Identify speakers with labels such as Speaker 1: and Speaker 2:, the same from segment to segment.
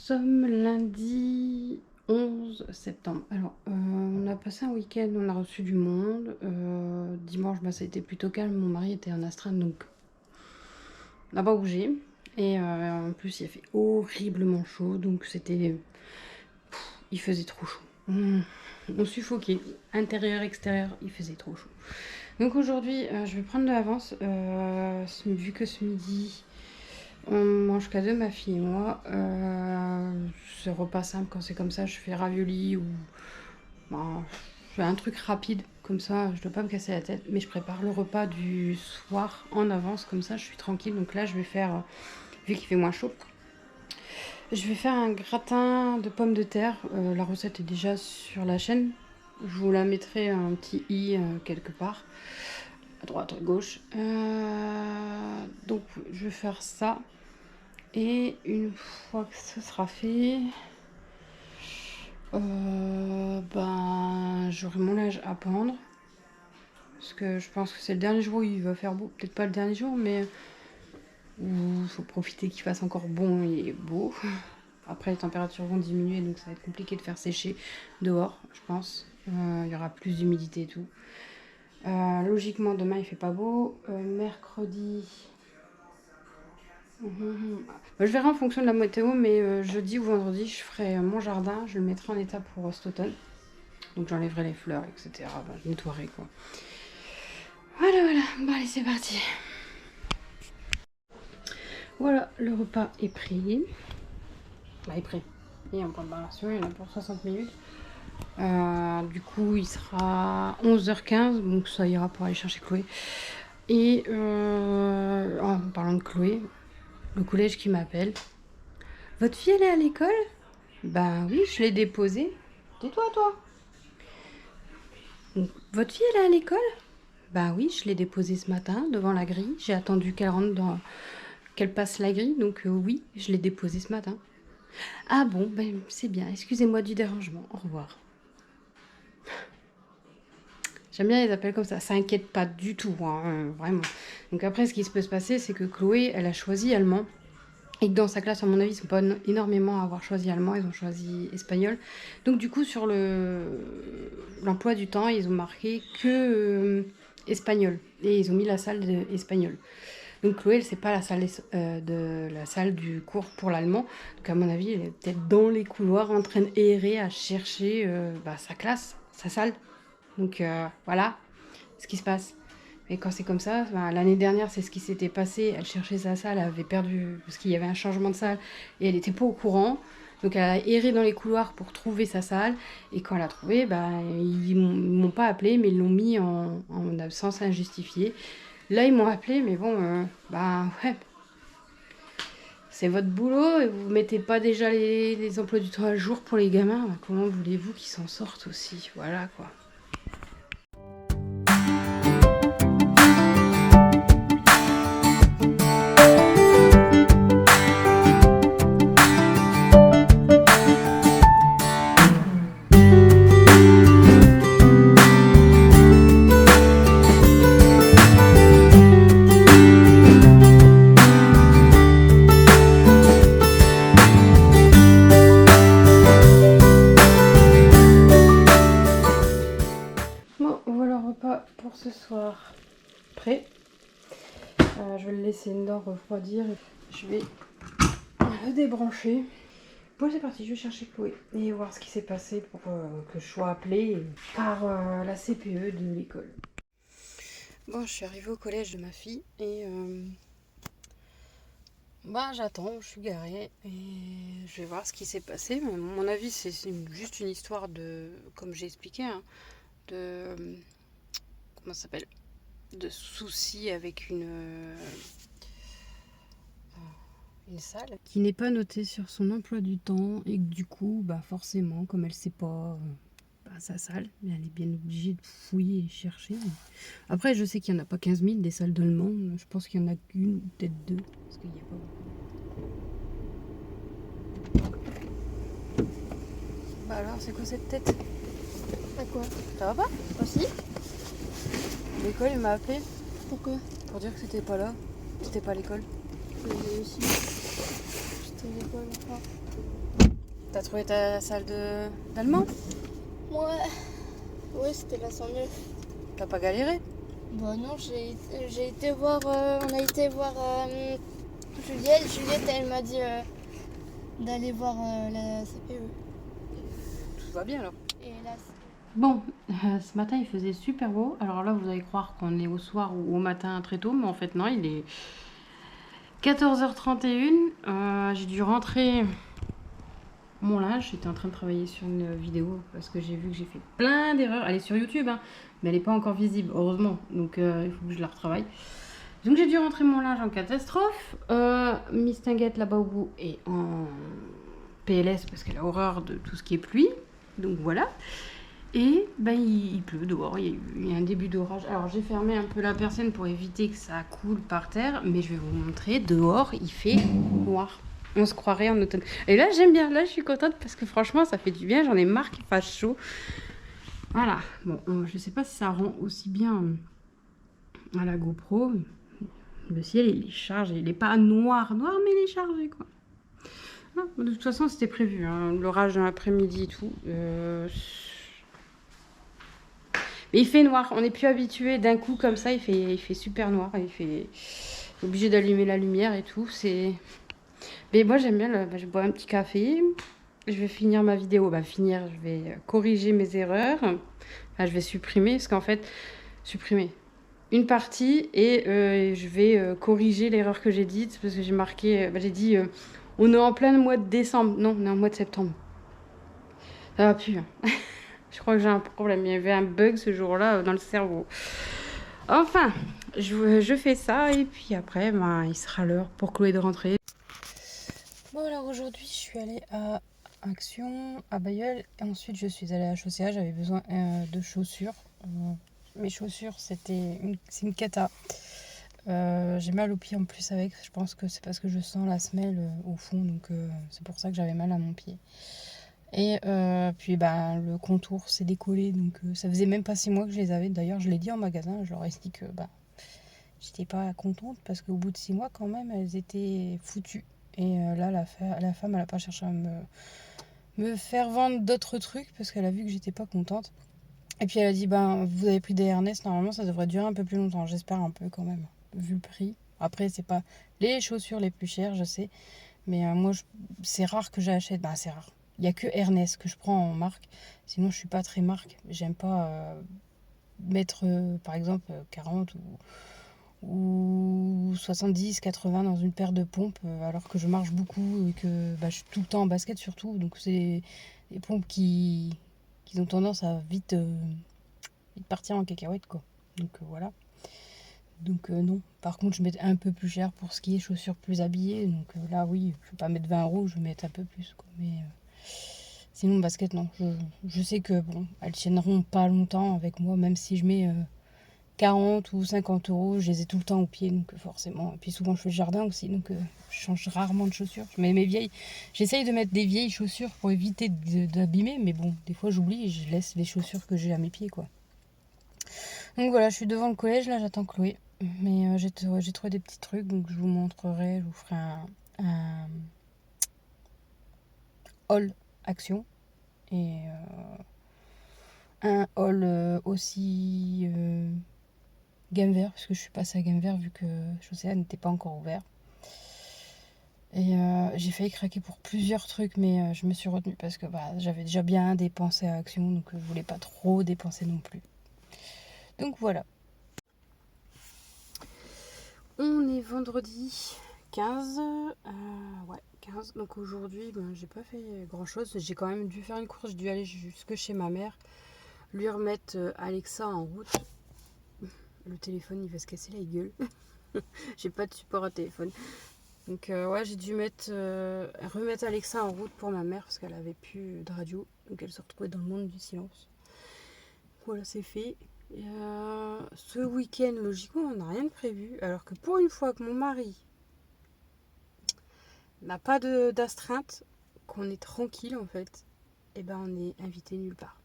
Speaker 1: sommes lundi 11 septembre. Alors, on a passé un week-end, on a reçu du monde. Dimanche, ça a été plutôt calme. Mon mari était en astreinte, donc on n'a pas bougé. Et en plus, il a fait horriblement chaud, donc c'était... il faisait trop chaud. On suffoquait. Intérieur, extérieur, il faisait trop chaud. Donc aujourd'hui, je vais prendre de l'avance. Vu que ce midi... on mange qu'à deux, ma fille et moi. C'est repas simple quand c'est comme ça. Je fais ravioli ou je fais un truc rapide comme ça. Je dois pas me casser la tête, mais je prépare le repas du soir en avance comme ça. Je suis tranquille. Donc là, je vais faire, vu qu'il fait moins chaud, je vais faire un gratin de pommes de terre. La recette est déjà sur la chaîne. Je vous la mettrai un petit i quelque part, à droite, à gauche. Donc je vais faire ça. Et une fois que ce sera fait, j'aurai mon linge à pendre. Parce que je pense que c'est le dernier jour où il va faire beau. Peut-être pas le dernier jour, mais il faut profiter qu'il fasse encore bon et beau. Après, les températures vont diminuer, donc ça va être compliqué de faire sécher dehors, je pense. Il y aura plus d'humidité et tout. Logiquement, demain, il fait pas beau. Mercredi... Je verrai en fonction de la météo, mais jeudi ou vendredi, je ferai mon jardin, je le mettrai en état pour cet automne. Donc j'enlèverai les fleurs, etc. Je nettoierai quoi. Voilà. Bon allez, c'est parti. Voilà, le repas est pris. Il est prêt. Et en préparation, il y en a pour 60 minutes. Du coup, il sera 11h15, donc ça ira pour aller chercher Chloé. Et en parlant de Chloé, le collège qui m'appelle. Votre fille, elle est à l'école? Ben oui, je l'ai déposée. Tais-toi, toi. Votre fille, elle est à l'école? Ben oui, je l'ai déposée ce matin devant la grille. J'ai attendu qu'elle rentre qu'elle passe la grille, donc oui, je l'ai déposée ce matin. Ah bon, ben c'est bien. Excusez-moi du dérangement. Au revoir. J'aime bien les appels comme ça. Ça inquiète pas du tout, hein, vraiment. Donc après, ce qui peut se passer, c'est que Chloé, elle a choisi allemand. Et que dans sa classe, à mon avis, ils ne sont pas énormément à avoir choisi allemand, ils ont choisi espagnol. Donc du coup, sur l'emploi du temps, ils ont marqué que espagnol. Et ils ont mis la salle espagnol. Donc Chloé, elle, c'est pas la salle du cours pour l'allemand. Donc à mon avis, elle est peut-être dans les couloirs en train d'errer à chercher sa classe, sa salle. Donc voilà ce qui se passe. Et quand c'est comme ça, l'année dernière, c'est ce qui s'était passé. Elle cherchait sa salle, elle avait perdu, parce qu'il y avait un changement de salle, et elle n'était pas au courant. Donc elle a erré dans les couloirs pour trouver sa salle. Et quand elle a trouvé, ils m'ont pas appelé, mais ils l'ont mis en absence injustifiée. Là, ils m'ont appelé, mais bon, ouais. C'est votre boulot, et vous mettez pas déjà les emplois du temps à jour pour les gamins. Comment voulez-vous qu'ils s'en sortent aussi? Voilà, quoi. Pour ce soir prêt. Je vais le laisser dedans refroidir. Je vais le débrancher. Bon, c'est parti, je vais chercher Chloé et voir ce qui s'est passé pour que je sois appelée par la CPE de l'école. Bon, je suis arrivée au collège de ma fille et j'attends, je suis garée et je vais voir ce qui s'est passé. Mais à mon avis, c'est juste une histoire de, comme j'ai expliqué, hein, de... comment ça s'appelle, de soucis avec une salle qui n'est pas notée sur son emploi du temps et que du coup forcément comme elle sait pas sa salle, mais elle est bien obligée de fouiller et chercher. Après je sais qu'il n'y en a pas 15 000 des salles d'allemand, je pense qu'il y en a qu'une ou peut-être deux parce qu'il n'y a pas beaucoup. Alors c'est quoi cette tête? À quoi? Ça va pas? Aussi? L'école, il m'a appelé. Pourquoi? Pour dire que c'était pas là. C'était pas à l'école. Aussi. C'était à l'école, enfin. T'as trouvé ta salle d'allemand?
Speaker 2: Ouais. Ouais, c'était la 109.
Speaker 1: T'as pas galéré?
Speaker 2: Bah non, j'ai été voir, on a été voir Juliette. Juliette, elle m'a dit d'aller voir la CPE.
Speaker 1: Tout va bien alors.
Speaker 2: Et là,
Speaker 1: Bon, ce matin il faisait super beau. Alors là, vous allez croire qu'on est au soir ou au matin très tôt, mais en fait non, il est 14h31. J'ai dû rentrer mon linge. J'étais en train de travailler sur une vidéo parce que j'ai vu que j'ai fait plein d'erreurs. Elle est sur YouTube, hein, mais elle n'est pas encore visible, heureusement. Donc il faut que je la retravaille. Donc j'ai dû rentrer mon linge en catastrophe. Miss Tinguette là-bas au bout est en PLS parce qu'elle a horreur de tout ce qui est pluie. Donc voilà. Et ben, il pleut dehors, il y a un début d'orage. Alors j'ai fermé un peu la persienne pour éviter que ça coule par terre, mais je vais vous montrer, dehors il fait noir. On se croirait en automne. Et là j'aime bien, là je suis contente parce que franchement ça fait du bien, j'en ai marre qu'il fasse chaud. Voilà, bon, je sais pas si ça rend aussi bien à la GoPro. Le ciel il est chargé, il n'est pas noir, noir, mais il est chargé quoi. Non, de toute façon c'était prévu, hein, l'orage dans l'après-midi et tout. Mais il fait noir, on n'est plus habitué d'un coup comme ça, il fait super noir, il fait obligé d'allumer la lumière et tout. Mais moi j'aime bien, je bois un petit café, je vais finir ma vidéo, je vais corriger mes erreurs, je vais supprimer, parce qu'en fait, supprimer une partie et je vais corriger l'erreur que j'ai dite, parce que j'ai marqué, j'ai dit, on est en plein mois de décembre, non, on est en mois de septembre. Ça va plus, hein. Je crois que j'ai un problème. Il y avait un bug ce jour-là dans le cerveau. Enfin, je fais ça et puis après, il sera l'heure pour Chloé de rentrer. Bon, alors aujourd'hui, je suis allée à Action, à Bayeul. Et ensuite, je suis allée à Chaussea. J'avais besoin de chaussures. Mes chaussures, c'est une cata. J'ai mal au pied en plus avec. Je pense que c'est parce que je sens la semelle au fond. Donc, c'est pour ça que j'avais mal à mon pied. Et puis le contour s'est décollé, donc ça faisait même pas 6 mois que je les avais. D'ailleurs, je l'ai dit en magasin, je leur ai dit que j'étais pas contente parce qu'au bout de 6 mois, quand même, elles étaient foutues. Et là, la femme, elle a pas cherché à me faire vendre d'autres trucs parce qu'elle a vu que j'étais pas contente. Et puis elle a dit vous avez pris des Ernest, normalement ça devrait durer un peu plus longtemps. J'espère un peu quand même, vu le prix. Après, c'est pas les chaussures les plus chères, je sais. Mais moi, c'est rare que j'achète. C'est rare. Il n'y a que Ernest que je prends en marque. Sinon, je suis pas très marque. J'aime pas mettre, par exemple, 40 ou 70, 80 dans une paire de pompes, alors que je marche beaucoup et que je suis tout le temps en basket surtout. Donc, c'est des pompes qui ont tendance à vite partir en cacahuète, quoi. Donc, voilà. Donc non. Par contre, je mets un peu plus cher pour ce qui est chaussures plus habillées. Donc là, oui, je vais pas mettre 20 euros, je vais mettre un peu plus, quoi. Mais sinon, basket, non. Je sais que bon, elles tiendront pas longtemps avec moi, même si je mets 40 ou 50 euros, je les ai tout le temps au pied, donc forcément. Et puis souvent, je fais le jardin aussi, donc je change rarement de chaussures. Je mets mes vieilles. J'essaye de mettre des vieilles chaussures pour éviter d'abîmer, mais bon, des fois, j'oublie et je laisse les chaussures que j'ai à mes pieds, quoi. Donc voilà, je suis devant le collège, là, j'attends Chloé. Mais j'ai trouvé des petits trucs, donc je vous montrerai, je vous ferai un haul action et un haul aussi gamme vert, parce que je suis passée à gamme vert vu que Chaussea n'était pas encore ouvert. Et j'ai failli craquer pour plusieurs trucs, mais je me suis retenue parce que j'avais déjà bien dépensé à Action, donc je voulais pas trop dépenser non plus. Donc voilà. On est vendredi 15. Ouais, 15. Donc aujourd'hui, j'ai pas fait grand chose. J'ai quand même dû faire une course. J'ai dû aller jusque chez ma mère, lui remettre Alexa en route. Le téléphone, il va se casser la gueule. J'ai pas de support à téléphone. Donc ouais, j'ai dû remettre Alexa en route pour ma mère parce qu'elle avait plus de radio. Donc elle se retrouvait dans le monde du silence. Voilà, c'est fait. Et ce week-end, logiquement, on n'a rien de prévu. Alors que pour une fois que mon mari n'a pas d'astreinte, qu'on est tranquille en fait, et on est invité nulle part.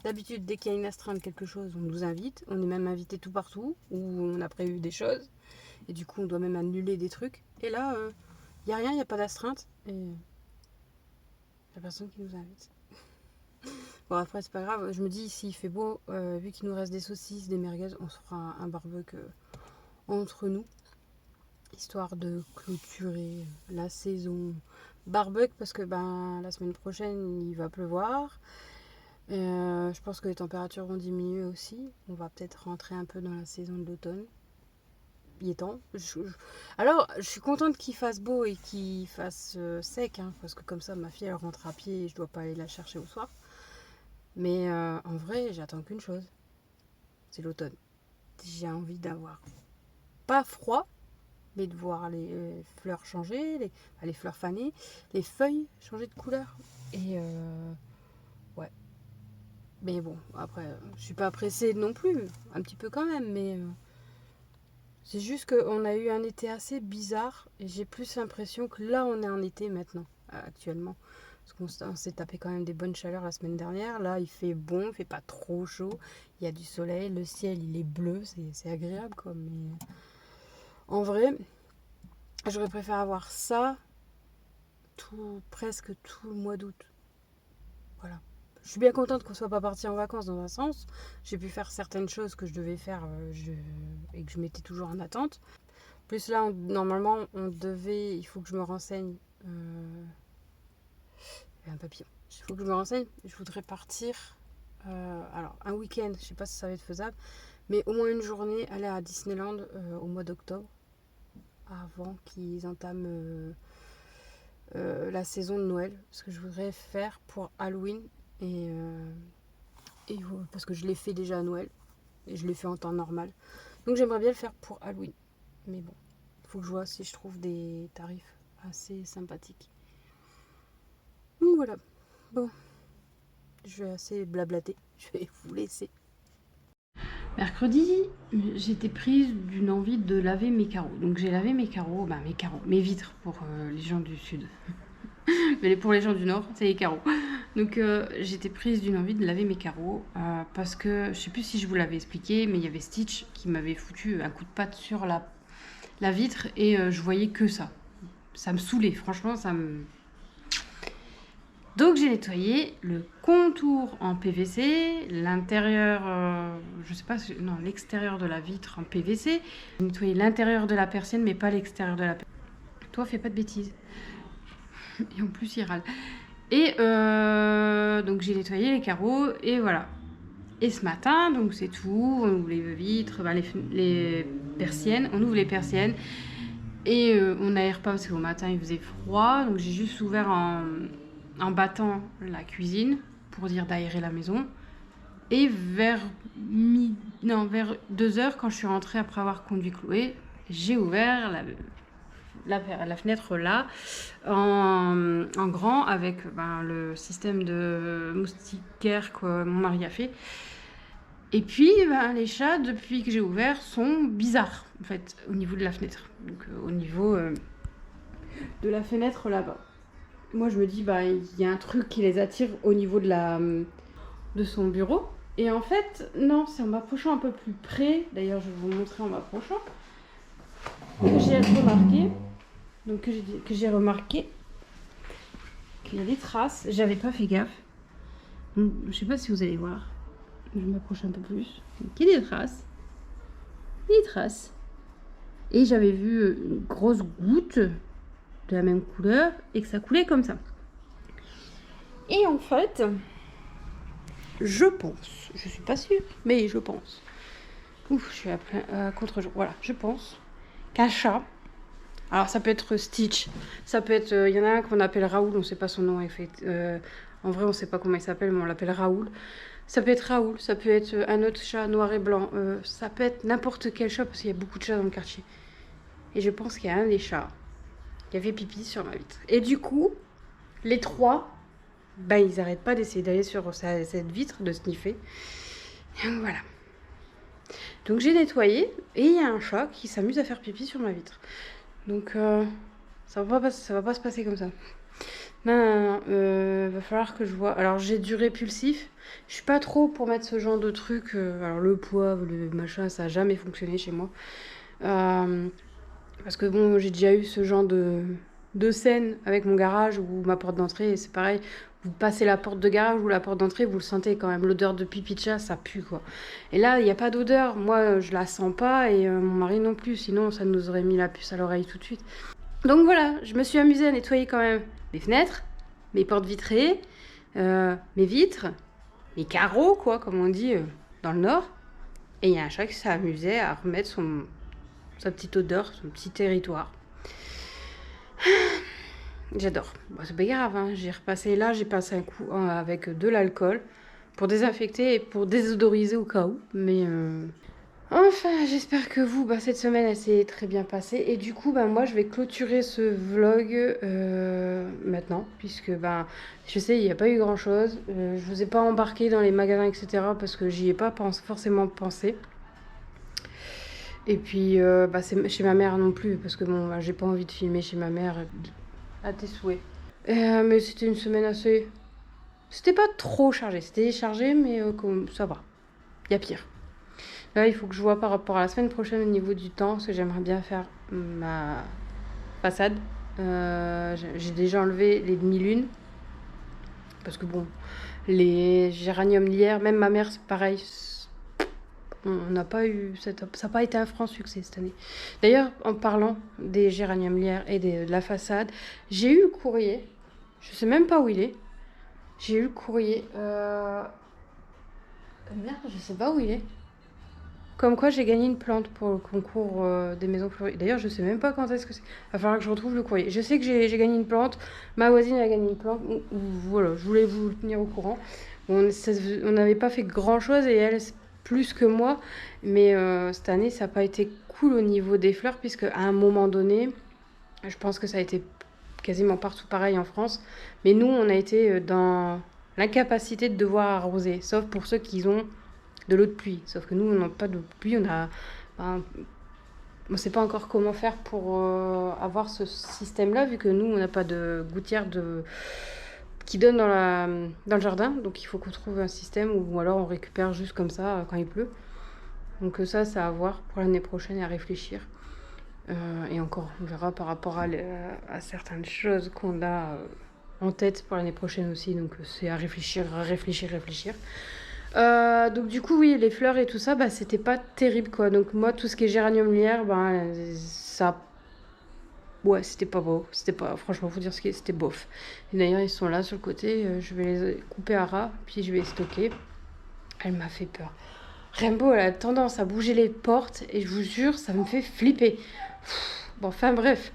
Speaker 1: D'habitude, dès qu'il y a une astreinte, quelque chose, on nous invite. On est même invité tout partout, où on a prévu des choses. Et du coup, on doit même annuler des trucs. Et là, il n'y a rien, il n'y a pas d'astreinte. Et Il n'y a personne qui nous invite. Bon, après, c'est pas grave. Je me dis, s'il fait beau, vu qu'il nous reste des saucisses, des merguez, on se fera un barbecue entre nous. Histoire de clôturer la saison barbecue. Parce que la semaine prochaine, il va pleuvoir. Je pense que les températures vont diminuer aussi. On va peut-être rentrer un peu dans la saison de l'automne. Il est temps. Alors, je suis contente qu'il fasse beau et qu'il fasse sec. Parce que comme ça, ma fille, elle rentre à pied et je dois pas aller la chercher au soir. Mais en vrai, j'attends qu'une chose. C'est l'automne. J'ai envie d'avoir pas froid, mais de voir les fleurs changer, les fleurs faner, les feuilles changer de couleur. Et ouais. Mais bon, après, je suis pas pressée non plus. Un petit peu quand même, mais c'est juste qu'on a eu un été assez bizarre. Et j'ai plus l'impression que là, on est en été maintenant, actuellement. Parce qu'on s'est tapé quand même des bonnes chaleurs la semaine dernière. Là, il fait bon, il fait pas trop chaud. Il y a du soleil, le ciel, il est bleu. C'est agréable, quoi. Mais en vrai, j'aurais préféré avoir ça presque tout le mois d'août. Voilà. Je suis bien contente qu'on soit pas parti en vacances dans un sens. J'ai pu faire certaines choses que je devais faire et que je mettais toujours en attente. Plus là, normalement, il faut que je me renseigne. Il y a un papillon. Il faut que je me renseigne. Je voudrais partir. Alors, un week-end, je sais pas si ça va être faisable, mais au moins une journée, aller à Disneyland au mois d'octobre, avant qu'ils entament la saison de Noël. Ce que je voudrais faire pour Halloween. Et parce que je l'ai fait déjà à Noël. Et je l'ai fait en temps normal. Donc j'aimerais bien le faire pour Halloween. Mais bon, il faut que je vois si je trouve des tarifs assez sympathiques. Donc voilà. Bon, je vais assez blablater. Je vais vous laisser. Mercredi, j'étais prise d'une envie de laver mes carreaux. Donc j'ai lavé mes carreaux, mes vitres pour les gens du sud. Mais pour les gens du nord, c'est les carreaux. Donc j'étais prise d'une envie de laver mes carreaux parce que je sais plus si je vous l'avais expliqué, mais il y avait Stitch qui m'avait foutu un coup de patte sur la vitre et je voyais que ça. Ça me saoulait, franchement, ça me... Donc j'ai nettoyé le contour en PVC, l'intérieur, l'extérieur de la vitre en PVC. J'ai nettoyé l'intérieur de la persienne, mais pas l'extérieur de la persienne. Toi, fais pas de bêtises. Et en plus, il râle. Et donc j'ai nettoyé les carreaux et voilà. Et ce matin, donc c'est tout, on ouvre les vitres, les persiennes, on ouvre les persiennes et on n'aère pas parce qu'au matin il faisait froid, donc j'ai juste ouvert en battant la cuisine pour dire d'aérer la maison. Et vers 2h, quand je suis rentrée après avoir conduit Chloé, j'ai ouvert la fenêtre là en grand avec le système de moustiquaire que mon mari a fait. Et puis les chats, depuis que j'ai ouvert, sont bizarres en fait au niveau de la fenêtre, donc au niveau de la fenêtre là-bas. Moi je me dis il y a un truc qui les attire au niveau de son bureau, et en fait non, c'est en m'approchant un peu plus près, d'ailleurs je vais vous montrer en m'approchant, que j'ai remarqué. Donc que j'ai remarqué qu'il y a des traces. J'avais pas fait gaffe. Donc, je sais pas si vous allez voir. Je m'approche un peu plus. Donc, il y a des traces. Des traces. Et j'avais vu une grosse goutte de la même couleur et que ça coulait comme ça. Et en fait, je pense, je suis pas sûre, mais je pense. Ouf, je suis à contre-jour. Voilà, je pense qu'un chat. Alors ça peut être Stitch, ça peut être, il y en a un qu'on appelle Raoul, on ne sait pas son nom en fait. En vrai on ne sait pas comment il s'appelle, mais on l'appelle Raoul. Ça peut être Raoul, ça peut être un autre chat noir et blanc, ça peut être n'importe quel chat parce qu'il y a beaucoup de chats dans le quartier. Et je pense qu'il y a un des chats qui a fait pipi sur ma vitre. Et du coup, les trois, ils n'arrêtent pas d'essayer d'aller sur cette vitre, de sniffer. Et donc voilà. Donc j'ai nettoyé et il y a un chat qui s'amuse à faire pipi sur ma vitre. Donc ça va pas se passer comme ça. Non, va falloir que je vois. Alors j'ai du répulsif. Je suis pas trop pour mettre ce genre de truc. Alors le poivre, le machin, ça a jamais fonctionné chez moi. Parce que bon, j'ai déjà eu ce genre de de scène avec mon garage ou ma porte d'entrée, et c'est pareil. Vous passez la porte de garage ou la porte d'entrée, vous le sentez quand même. L'odeur de pipi de chat, ça pue, quoi. Et là, il n'y a pas d'odeur. Moi, je la sens pas et mon mari non plus. Sinon, ça nous aurait mis la puce à l'oreille tout de suite. Donc voilà, je me suis amusée à nettoyer quand même mes fenêtres, mes portes vitrées, mes vitres, mes carreaux, quoi, comme on dit dans le Nord. Et il y a un chat qui s'est amusé à remettre sa petite odeur, son petit territoire. J'adore. Bon, c'est pas grave, hein. J'ai repassé là, j'ai passé un coup avec de l'alcool pour désinfecter et pour désodoriser au cas où. Mais enfin, j'espère que vous, cette semaine, elle s'est très bien passée. Et du coup, moi, je vais clôturer ce vlog maintenant, puisque je sais, il n'y a pas eu grand-chose. Je vous ai pas embarqué dans les magasins, etc., parce que j'y ai pas forcément pensé. Et puis, c'est chez ma mère non plus, parce que bon, j'ai pas envie de filmer chez ma mère à tes souhaits. Mais c'était une semaine assez... C'était pas trop chargé, c'était chargé, mais ça va. Il y a pire. Là, il faut que je vois par rapport à la semaine prochaine au niveau du temps, parce que j'aimerais bien faire ma façade. J'ai déjà enlevé les demi-lunes, parce que bon, les géraniums lierre, même ma mère, c'est pareil. On n'a pas eu... Ça n'a pas été un franc succès cette année. D'ailleurs, en parlant des géraniums lierre et de la façade, j'ai eu le courrier. Je sais même pas où il est. J'ai eu le courrier. Merde, je sais pas où il est. Comme quoi j'ai gagné une plante pour le concours des maisons fleuries. D'ailleurs, je sais même pas quand est-ce que c'est. Il va falloir que je retrouve le courrier. Je sais que j'ai gagné une plante. Ma voisine a gagné une plante. Voilà, je voulais vous tenir au courant. Bon, on n'avait pas fait grand-chose et elle, plus que moi. Mais cette année, ça n'a pas été cool au niveau des fleurs, puisque à un moment donné, je pense que ça a été quasiment partout pareil en France. Mais nous, on a été dans l'incapacité de devoir arroser, sauf pour ceux qui ont de l'eau de pluie. Sauf que nous, on n'a pas d'eau de pluie. On ne sait pas encore comment faire pour avoir ce système-là, vu que nous, on n'a pas de gouttière qui donne dans le jardin. Donc, il faut qu'on trouve un système ou alors on récupère juste comme ça quand il pleut. Donc ça à voir pour l'année prochaine et à réfléchir. Et encore, on verra par rapport à certaines choses qu'on a en tête pour l'année prochaine aussi. Donc c'est à réfléchir. Donc du coup, oui, les fleurs et tout ça, c'était pas terrible, quoi. Donc moi, tout ce qui est géranium lierre, ça... Ouais, c'était pas beau. C'était pas... Franchement, faut dire ce qui est, c'était bof. Et d'ailleurs, ils sont là sur le côté. Je vais les couper à ras, puis je vais les stocker. Elle m'a fait peur. Rainbow, elle a tendance à bouger les portes et je vous jure, ça me fait flipper. Bon, enfin bref.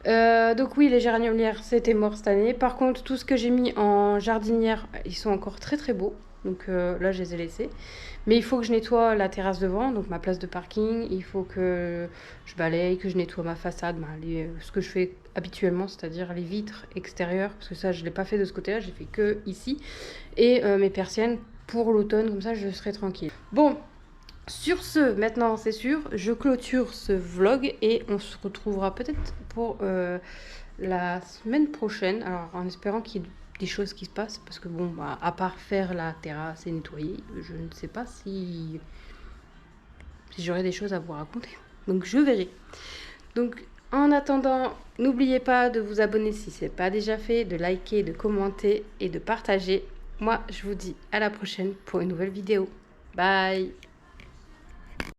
Speaker 1: Donc oui, les géraniums lierre, c'était mort cette année. Par contre, tout ce que j'ai mis en jardinière, ils sont encore très très beaux. Donc là, je les ai laissés. Mais il faut que je nettoie la terrasse devant, donc ma place de parking. Il faut que je balaye, que je nettoie ma façade. Ce que je fais habituellement, c'est-à-dire les vitres extérieures. Parce que ça, je ne l'ai pas fait de ce côté-là, j'ai fait que ici. Et mes persiennes pour l'automne, comme ça, je serai tranquille. Bon, sur ce, maintenant, c'est sûr, je clôture ce vlog et on se retrouvera peut-être pour la semaine prochaine. Alors, en espérant qu'il y ait des choses qui se passent, parce que bon, à part faire la terrasse et nettoyer, je ne sais pas si j'aurai des choses à vous raconter. Donc je verrai. Donc en attendant, n'oubliez pas de vous abonner si ce n'est pas déjà fait, de liker, de commenter et de partager. Moi, je vous dis à la prochaine pour une nouvelle vidéo. Bye!